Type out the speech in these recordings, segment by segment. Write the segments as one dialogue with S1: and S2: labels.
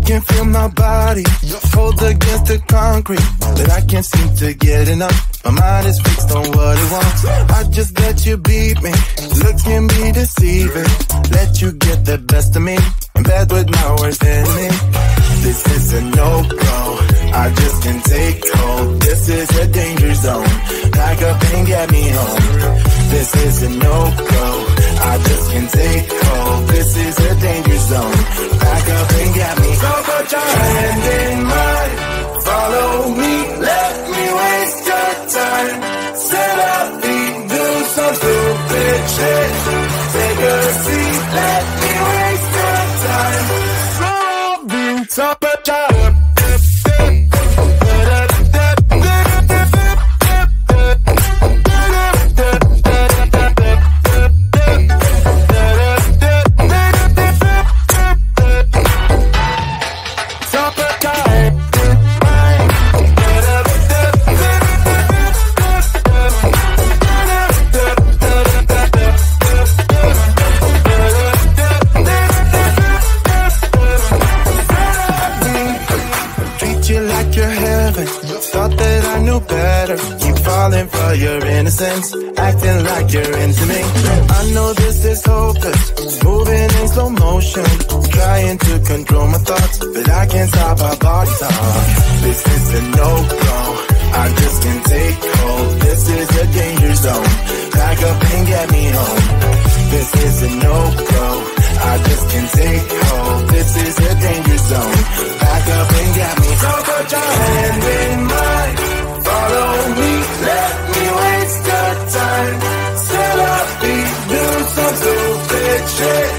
S1: can feel my body cold against the concrete, but I can't seem to get enough. My mind is fixed on what it wants. I just let you beat me, look can be deceiving. Let you get the best of me, in bed with my worst enemy. This is a no-go, I just can't take hold. This is a danger zone, back up and get me home. This is a no-go, I just can't take hold. This is a danger zone, back up and get me. So put your hand in mine, follow me, let me waste your time. Set up feet, do some stupid shit. Take a seat, let me waste your time. Top of time. of your innocence, acting like you're into me. I know this is hopeless, moving in slow motion, trying to control my thoughts, but I can't stop our body talk. This is a no-go, I just can't take hold. This is a danger zone, back up and get me home. This is a no-go, I just can't take hold. This is a danger zone, back up and get me home. So put your hand in mine, follow me, let me waste your time. Set up, do some stupid shit.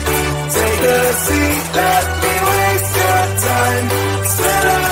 S1: Take a seat, let me waste your time. Set up,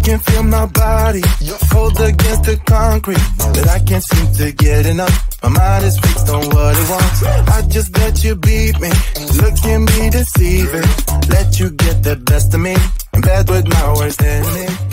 S1: can feel my body hold against the concrete, but I can't seem to get enough. My mind is fixed on what it wants. I just let you beat me, look at me deceiving, let you get the best of me, in bed with my worst enemy.